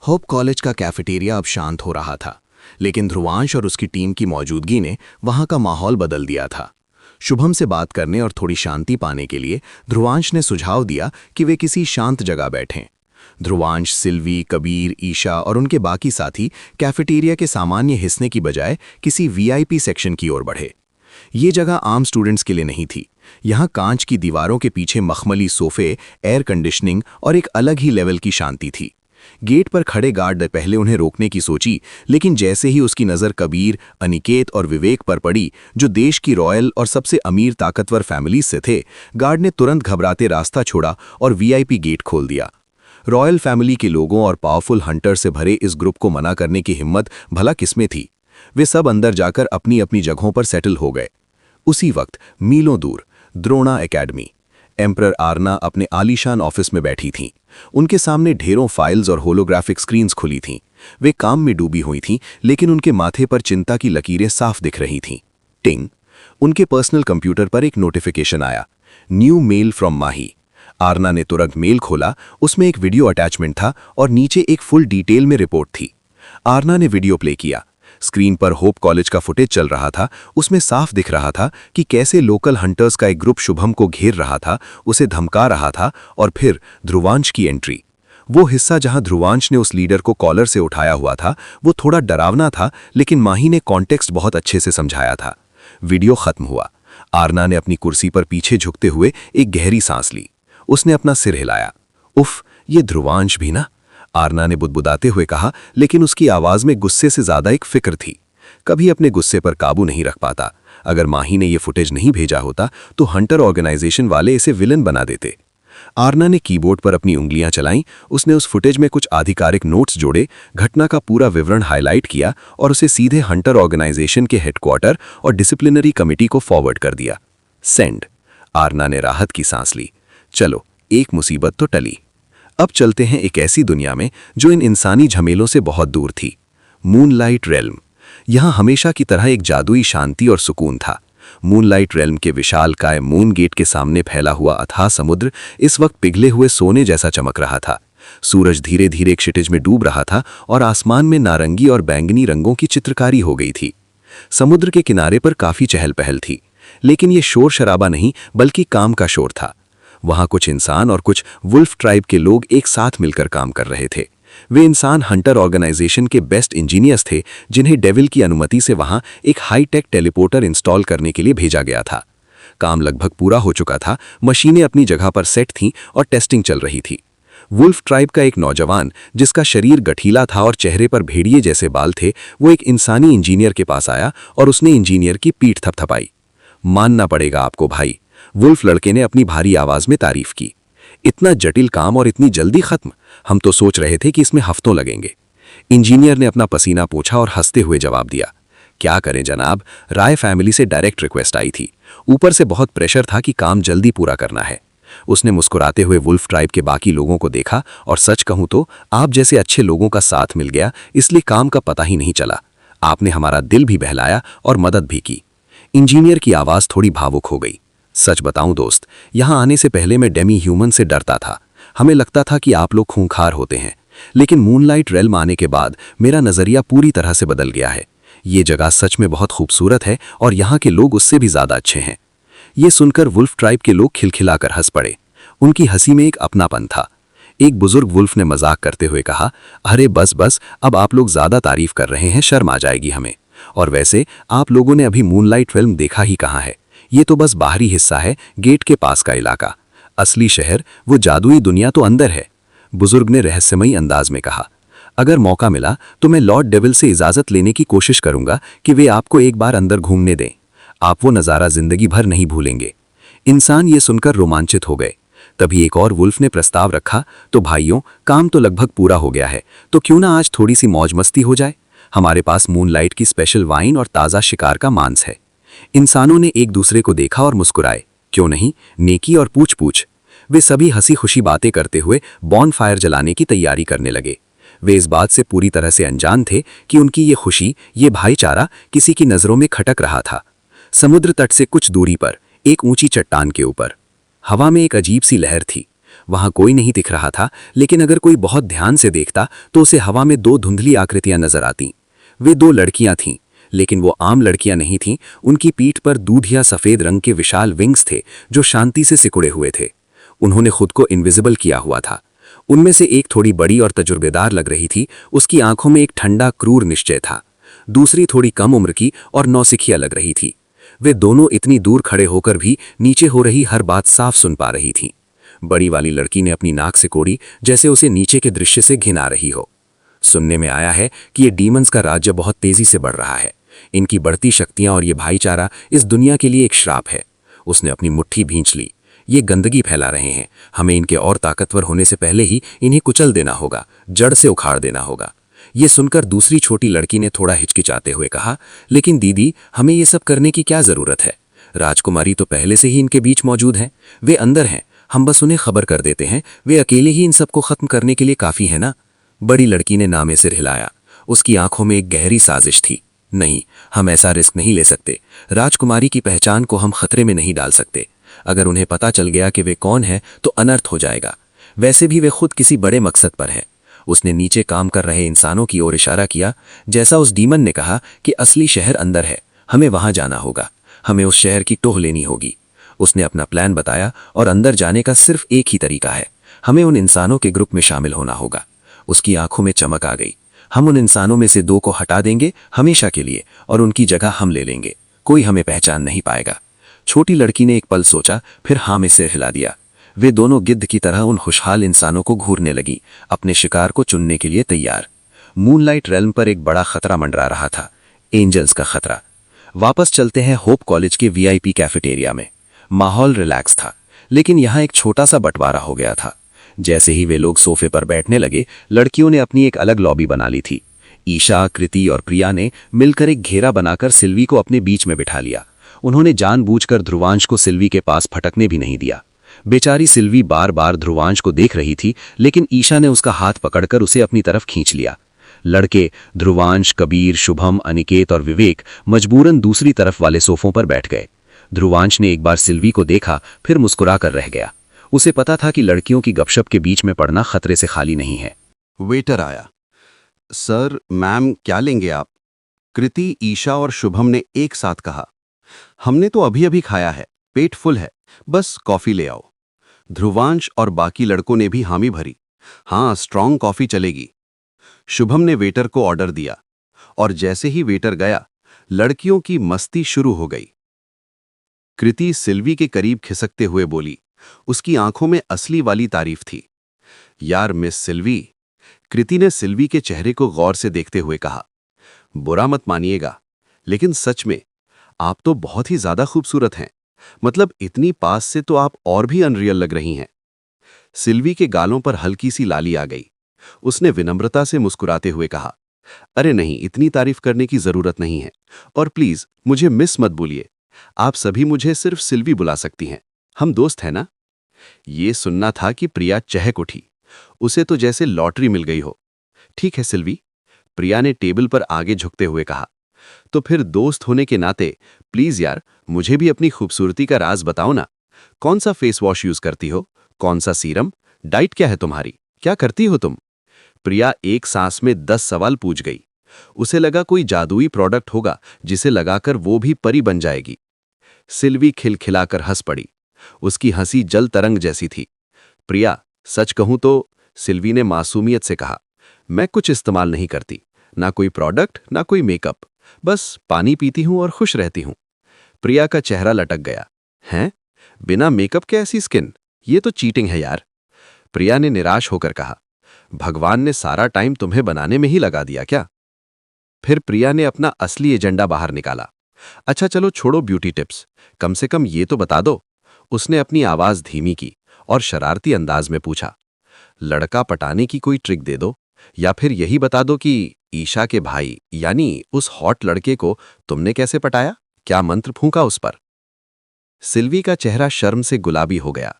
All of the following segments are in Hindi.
होप कॉलेज का कैफेटेरिया अब शांत हो रहा था, लेकिन ध्रुवांश और उसकी टीम की मौजूदगी ने वहां का माहौल बदल दिया था। शुभम से बात करने और थोड़ी शांति पाने के लिए ध्रुवांश ने सुझाव दिया कि वे किसी शांत जगह बैठें। ध्रुवांश, सिल्वी, कबीर, ईशा और उनके बाकी साथी कैफेटेरिया के सामान्य हिस्से की बजाय किसी वीआईपी सेक्शन की ओर बढ़े। ये जगह आम स्टूडेंट्स के लिए नहीं थी। यहाँ कांच की दीवारों के पीछे मखमली सोफे, एयर कंडीशनिंग और एक अलग ही लेवल की शांति थी। गेट पर खड़े गार्ड ने पहले उन्हें रोकने की सोची, लेकिन जैसे ही उसकी नज़र कबीर, अनिकेत और विवेक पर पड़ी, जो देश की रॉयल और सबसे अमीर ताकतवर फैमिलीज से थे, गार्ड ने तुरंत घबराते रास्ता छोड़ा और वीआईपी गेट खोल दिया। रॉयल फैमिली के लोगों और पावरफुल हंटर से भरे इस ग्रुप को मना करने की हिम्मत भला किसमें थी। वे सब अंदर जाकर अपनी अपनी जगहों पर सेटल हो गए। उसी वक्त मीलों दूर द्रोणा एकेडमी, एम्परर आर्ना अपने आलीशान ऑफिस में बैठी थीं। उनके सामने ढेरों फाइल्स और होलोग्राफिक स्क्रीन्स खुली थीं। वे काम में डूबी हुई थीं, लेकिन उनके माथे पर चिंता की लकीरें साफ दिख रही थीं। टिंग! उनके पर्सनल कंप्यूटर पर एक नोटिफिकेशन आया, न्यू मेल फ्रॉम माही। आर्ना ने तुरंत मेल खोला। उसमें एक वीडियो अटैचमेंट था और नीचे एक फुल डिटेल में रिपोर्ट थी। आर्ना ने वीडियो प्ले किया। स्क्रीन पर होप कॉलेज का फुटेज चल रहा था। उसमें साफ दिख रहा था कि कैसे लोकल हंटर्स का एक ग्रुप शुभम को घेर रहा था, उसे धमका रहा था, और फिर ध्रुवांश की एंट्री। वो हिस्सा जहां ध्रुवांश ने उस लीडर को कॉलर से उठाया हुआ था, वो थोड़ा डरावना था, लेकिन माही ने कॉन्टेक्स्ट बहुत अच्छे से समझाया था। वीडियो खत्म हुआ। आर्ना ने अपनी कुर्सी पर पीछे झुकते हुए एक गहरी सांस ली। उसने अपना सिर हिलाया। उफ, ये ध्रुवांश भी ना, आर्ना ने बुदबुदाते हुए कहा, लेकिन उसकी आवाज में गुस्से से ज्यादा एक फिक्र थी। कभी अपने गुस्से पर काबू नहीं रख पाता। अगर माही ने यह फुटेज नहीं भेजा होता तो हंटर ऑर्गेनाइजेशन वाले इसे विलन बना देते। आर्ना ने कीबोर्ड पर अपनी उंगलियां चलाईं। उसने उस फुटेज में कुछ आधिकारिक नोट्स जोड़े, घटना का पूरा विवरण हाईलाइट किया और उसे सीधे हंटर ऑर्गेनाइजेशन के हेडक्वार्टर और डिसिप्लिनरी कमिटी को फॉरवर्ड कर दिया। सेंड। आर्ना ने राहत की सांस ली। चलो, एक मुसीबत तो टली। अब चलते हैं एक ऐसी दुनिया में जो इन इंसानी झमेलों से बहुत दूर थी। Moonlight realm. यहाँ हमेशा की तरह एक जादुई शांति और सुकून था। मूनलाइट रेल्म के विशालकाय मून गेट के सामने फैला हुआ अथाह समुद्र इस वक्त पिघले हुए सोने जैसा चमक रहा था। सूरज धीरे धीरे क्षितिज में डूब रहा था और आसमान में नारंगी और बैंगनी रंगों की चित्रकारी हो गई थी। समुद्र के किनारे पर काफी चहल पहल थी, लेकिन ये शोर शराबा नहीं, बल्कि काम का शोर था। वहां कुछ इंसान और कुछ वुल्फ ट्राइब के लोग एक साथ मिलकर काम कर रहे थे। वे इंसान हंटर ऑर्गेनाइजेशन के बेस्ट इंजीनियर्स थे, जिन्हें डेविल की अनुमति से वहां एक हाईटेक टेलीपोर्टर इंस्टॉल करने के लिए भेजा गया था। काम लगभग पूरा हो चुका था। मशीनें अपनी जगह पर सेट थीं और टेस्टिंग चल रही थी। वुल्फ ट्राइब का एक नौजवान, जिसका शरीर गठीला था और चेहरे पर भेड़िए जैसे बाल थे, वो एक इंसानी इंजीनियर के पास आया और उसने इंजीनियर की पीठ थपथपाई। मानना पड़ेगा आपको भाई, वुल्फ लड़के ने अपनी भारी आवाज में तारीफ की। इतना जटिल काम और इतनी जल्दी खत्म, हम तो सोच रहे थे कि इसमें हफ्तों लगेंगे। इंजीनियर ने अपना पसीना पोंछा और हंसते हुए जवाब दिया, क्या करें जनाब, राय फैमिली से डायरेक्ट रिक्वेस्ट आई थी। ऊपर से बहुत प्रेशर था कि काम जल्दी पूरा करना है। उसने मुस्कुराते हुए वुल्फ ट्राइब के बाकी लोगों को देखा, और सच कहूं तो आप जैसे अच्छे लोगों का साथ मिल गया, इसलिए काम का पता ही नहीं चला। आपने हमारा दिल भी बहलाया और मदद भी की। इंजीनियर की आवाज थोड़ी भावुक हो गई। सच बताऊं दोस्त, यहां आने से पहले मैं डेमी ह्यूमन से डरता था। हमें लगता था कि आप लोग खूंखार होते हैं, लेकिन मूनलाइट रेल्म आने के बाद मेरा नजरिया पूरी तरह से बदल गया है। ये जगह सच में बहुत खूबसूरत है और यहाँ के लोग उससे भी ज्यादा अच्छे हैं। ये सुनकर वुल्फ ट्राइब के लोग खिलखिलाकर हंस पड़े। उनकी हंसी में एक अपनापन था। एक बुजुर्ग वुल्फ ने मजाक करते हुए कहा, अरे बस बस, अब आप लोग ज्यादा तारीफ कर रहे हैं, शर्म आ जाएगी हमें। और वैसे आप लोगों ने अभी मूनलाइट रेल्म देखा ही कहाँ है। ये तो बस बाहरी हिस्सा है, गेट के पास का इलाका। असली शहर, वो जादुई दुनिया तो अंदर है। बुजुर्ग ने रहस्यमयी अंदाज में कहा, अगर मौका मिला तो मैं लॉर्ड डेविल से इजाजत लेने की कोशिश करूंगा कि वे आपको एक बार अंदर घूमने दें। आप वो नज़ारा जिंदगी भर नहीं भूलेंगे। इंसान ये सुनकर रोमांचित हो गए। तभी एक और वुल्फ ने प्रस्ताव रखा, तो भाइयों, काम तो लगभग पूरा हो गया है, तो क्यों ना आज थोड़ी सी मौज मस्ती हो जाए। हमारे पास मूनलाइट की स्पेशल वाइन और ताज़ा शिकार का मांस है। इंसानों ने एक दूसरे को देखा और मुस्कुराए। क्यों नहीं, नेकी और पूछ पूछ। वे सभी हंसी खुशी बातें करते हुए बॉन फायर जलाने की तैयारी करने लगे। वे इस बात से पूरी तरह से अनजान थे कि उनकी ये खुशी, ये भाईचारा किसी की नज़रों में खटक रहा था। समुद्र तट से कुछ दूरी पर एक ऊंची चट्टान के ऊपर हवा में एक अजीब सी लहर थी। वहां कोई नहीं दिख रहा था, लेकिन अगर कोई बहुत ध्यान से देखता तो उसे हवा में दो धुंधली आकृतियां नजर आती। वे दो लड़कियां थीं, लेकिन वो आम लड़कियां नहीं थीं। उनकी पीठ पर दूधिया सफेद रंग के विशाल विंग्स थे जो शांति से सिकुड़े हुए थे। उन्होंने खुद को इनविजिबल किया हुआ था। उनमें से एक थोड़ी बड़ी और तजुर्बेदार लग रही थी, उसकी आंखों में एक ठंडा क्रूर निश्चय था। दूसरी थोड़ी कम उम्र की और नौसिखिया लग रही थी। वे दोनों इतनी दूर खड़े होकर भी नीचे हो रही हर बात साफ सुन पा रही थीं। बड़ी वाली लड़की ने अपनी नाक से कोड़ी, जैसे उसे नीचे के दृश्य से घिन आ रही हो। सुनने में आया है कि ये डीमंस का राज्य बहुत तेजी से बढ़ रहा है। इनकी बढ़ती शक्तियां और ये भाईचारा इस दुनिया के लिए एक श्राप है। उसने अपनी मुट्ठी भींच ली। ये गंदगी फैला रहे हैं, हमें इनके और ताकतवर होने से पहले ही इन्हें कुचल देना होगा, जड़ से उखाड़ देना होगा। ये सुनकर दूसरी छोटी लड़की ने थोड़ा हिचकिचाते हुए कहा, लेकिन दीदी, हमें ये सब करने की क्या जरूरत है? राजकुमारी तो पहले से ही इनके बीच मौजूद है, वे अंदर हैं, हम बस उन्हें खबर कर देते हैं, वे अकेले ही इन सबको खत्म करने के लिए काफी है ना? बड़ी लड़की ने नामे सिर हिलाया। उसकी आंखों में एक गहरी साजिश थी। नहीं, हम ऐसा रिस्क नहीं ले सकते। राजकुमारी की पहचान को हम खतरे में नहीं डाल सकते। अगर उन्हें पता चल गया कि वे कौन है तो अनर्थ हो जाएगा। वैसे भी वे खुद किसी बड़े मकसद पर है। उसने नीचे काम कर रहे इंसानों की ओर इशारा किया, जैसा उस डीमन ने कहा कि असली शहर अंदर है, हमें वहां जाना होगा, हमें उस शहर की टोह लेनी होगी। उसने अपना प्लान बताया और अंदर जाने का सिर्फ एक ही तरीका है, हमें उन इंसानों के ग्रुप में शामिल होना होगा। उसकी आंखों में चमक आ गई। हम उन इंसानों में से दो को हटा देंगे हमेशा के लिए, और उनकी जगह हम ले लेंगे। कोई हमें पहचान नहीं पाएगा। छोटी लड़की ने एक पल सोचा, फिर हाँ में सिर हिला दिया। वे दोनों गिद्ध की तरह उन खुशहाल इंसानों को घूरने लगी, अपने शिकार को चुनने के लिए तैयार। मूनलाइट रेल्म पर एक बड़ा खतरा मंडरा रहा था, एंजल्स का खतरा। वापस चलते हैं होप कॉलेज के वीआईपी कैफेटेरिया में। माहौल रिलैक्स था, लेकिन यहाँ एक छोटा सा बंटवारा हो गया था। जैसे ही वे लोग सोफे पर बैठने लगे, लड़कियों ने अपनी एक अलग लॉबी बना ली थी। ईशा, कृति और प्रिया ने मिलकर एक घेरा बनाकर सिल्वी को अपने बीच में बिठा लिया। उन्होंने जानबूझकर ध्रुवांश को सिल्वी के पास फटकने भी नहीं दिया। बेचारी सिल्वी बार बार ध्रुवांश को देख रही थी, लेकिन ईशा ने उसका हाथ पकड़कर उसे अपनी तरफ खींच लिया। लड़के ध्रुवांश, कबीर, शुभम, अनिकेत और विवेक मजबूरन दूसरी तरफ वाले सोफों पर बैठ गए। ध्रुवांश ने एक बार सिल्वी को देखा, फिर मुस्कुराकर रह गया। उसे पता था कि लड़कियों की गपशप के बीच में पड़ना खतरे से खाली नहीं है। वेटर आया। सर, मैम, क्या लेंगे आप? कृति, ईशा और शुभम ने एक साथ कहा। हमने तो अभी अभी खाया है, पेट फुल है, बस कॉफी ले आओ। ध्रुवांश और बाकी लड़कों ने भी हामी भरी। हाँ, स्ट्रॉन्ग कॉफी चलेगी। शुभम ने वेटर को ऑर्डर दिया, और जैसे ही वेटर गया, लड़कियों की मस्ती शुरू हो गई। कृति सिल्वी के करीब खिसकते हुए बोली, उसकी आंखों में असली वाली तारीफ थी। यार मिस सिल्वी, कृति ने सिल्वी के चेहरे को गौर से देखते हुए कहा, बुरा मत मानिएगा, लेकिन सच में आप तो बहुत ही ज्यादा खूबसूरत हैं। मतलब इतनी पास से तो आप और भी अनरियल लग रही हैं। सिल्वी के गालों पर हल्की सी लाली आ गई। उसने विनम्रता से मुस्कुराते हुए कहा, अरे नहीं, इतनी तारीफ करने की जरूरत नहीं है, और प्लीज मुझे मिस मत बोलिए। आप सभी मुझे सिर्फ सिल्वी बुला सकती हैं, हम दोस्त हैं ना? ये सुनना था कि प्रिया चहक उठी। उसे तो जैसे लॉटरी मिल गई हो। ठीक है सिल्वी, प्रिया ने टेबल पर आगे झुकते हुए कहा, तो फिर दोस्त होने के नाते प्लीज यार, मुझे भी अपनी खूबसूरती का राज बताओ ना। कौन सा फेस वॉश यूज करती हो? कौन सा सीरम? डाइट क्या है तुम्हारी? क्या करती हो तुम? प्रिया एक सांस में 10 सवाल पूछ गई। उसे लगा कोई जादुई प्रोडक्ट होगा जिसे लगाकर वो भी परी बन जाएगी। सिल्वी खिलखिलाकर हंस पड़ी। उसकी हंसी जल तरंग जैसी थी। प्रिया, सच कहूं तो, सिल्वी ने मासूमियत से कहा, मैं कुछ इस्तेमाल नहीं करती, ना कोई प्रोडक्ट, ना कोई मेकअप, बस पानी पीती हूं और खुश रहती हूं। प्रिया का चेहरा लटक गया। हैं? बिना मेकअप के ऐसी स्किन? ये तो चीटिंग है यार। प्रिया ने निराश होकर कहा, भगवान ने सारा टाइम तुम्हें बनाने में ही लगा दिया क्या? फिर प्रिया ने अपना असली एजेंडा बाहर निकाला। अच्छा चलो छोड़ो ब्यूटी टिप्स, कम से कम ये तो बता दो। उसने अपनी आवाज धीमी की और शरारती अंदाज में पूछा, लड़का पटाने की कोई ट्रिक दे दो, या फिर यही बता दो कि ईशा के भाई यानी उस हॉट लड़के को तुमने कैसे पटाया? क्या मंत्र फूंका उस पर? सिल्वी का चेहरा शर्म से गुलाबी हो गया।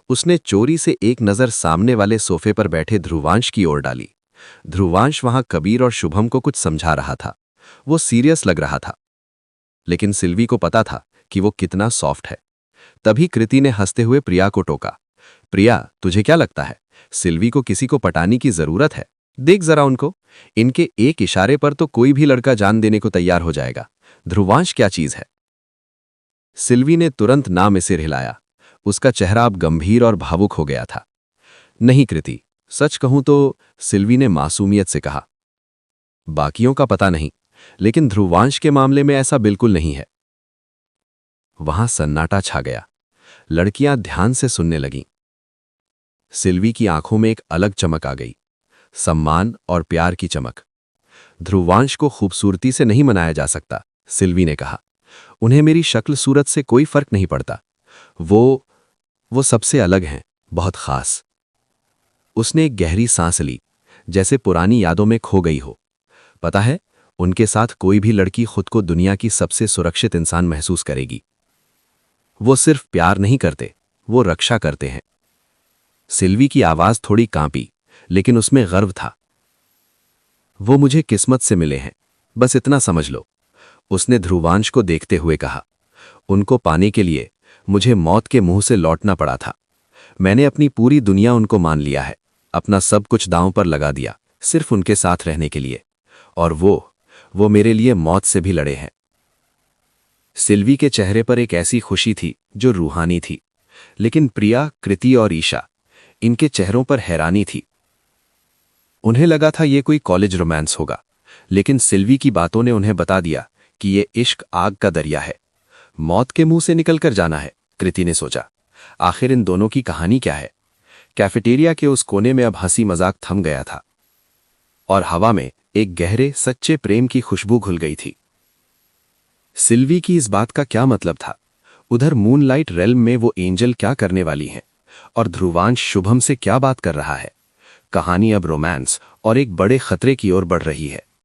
उसने चोरी से एक नजर सामने वाले सोफे पर बैठे ध्रुवांश की ओर डाली। ध्रुवांश वहां कबीर और शुभम को कुछ समझा रहा था। वो सीरियस लग रहा था, लेकिन सिल्वी को पता था कि वो कितना सॉफ्ट है। तभी कृति ने हंसते हुए प्रिया को टोका, प्रिया, तुझे क्या लगता है सिल्वी को किसी को पटाने की जरूरत है? देख जरा उनको, इनके एक इशारे पर तो कोई भी लड़का जान देने को तैयार हो जाएगा। ध्रुवांश क्या चीज है? सिल्वी ने तुरंत ना में सिर हिलाया। उसका चेहरा अब गंभीर और भावुक हो गया था। नहीं कृति, सच कहूं तो, सिल्वी ने मासूमियत से कहा। बाकियों का पता नहीं, लेकिन ध्रुवांश के मामले में ऐसा बिल्कुल नहीं है। वहां सन्नाटा छा गया। लड़कियां ध्यान से सुनने लगीं। सिल्वी की आंखों में एक अलग चमक आ गई, सम्मान और प्यार की चमक। ध्रुवांश को खूबसूरती से नहीं मनाया जा सकता, सिल्वी ने कहा। उन्हें मेरी शक्ल सूरत से कोई फर्क नहीं पड़ता। वो सबसे अलग हैं, बहुत खास। उसने एक गहरी सांस ली, जैसे पुरानी यादों में खो गई हो। पता है, उनके साथ कोई भी लड़की खुद को दुनिया की सबसे सुरक्षित इंसान महसूस करेगी। वो सिर्फ प्यार नहीं करते, वो रक्षा करते हैं। सिल्वी की आवाज थोड़ी कांपी, लेकिन उसमें गर्व था। वो मुझे किस्मत से मिले हैं, बस इतना समझ लो, उसने ध्रुवांश को देखते हुए कहा। उनको पाने के लिए मुझे मौत के मुंह से लौटना पड़ा था। मैंने अपनी पूरी दुनिया उनको मान लिया है, अपना सब कुछ दांव पर लगा दिया, सिर्फ उनके साथ रहने के लिए। और वो मेरे लिए मौत से भी लड़े हैं। सिल्वी के चेहरे पर एक ऐसी खुशी थी जो रूहानी थी, लेकिन प्रिया, कृति और ईशा, इनके चेहरों पर हैरानी थी। उन्हें लगा था ये कोई कॉलेज रोमांस होगा, लेकिन सिल्वी की बातों ने उन्हें बता दिया कि ये इश्क आग का दरिया है, मौत के मुंह से निकलकर जाना है। कृति ने सोचा, आखिर इन दोनों की कहानी क्या है? कैफेटेरिया के उस कोने में अब हंसी मजाक थम गया था, और हवा में एक गहरे सच्चे प्रेम की खुशबू घुल गई थी। सिल्वी की इस बात का क्या मतलब था? उधर मूनलाइट रेल्म में वो एंजल क्या करने वाली हैं, और ध्रुवांश शुभम से क्या बात कर रहा है? कहानी अब रोमांस और एक बड़े खतरे की ओर बढ़ रही है।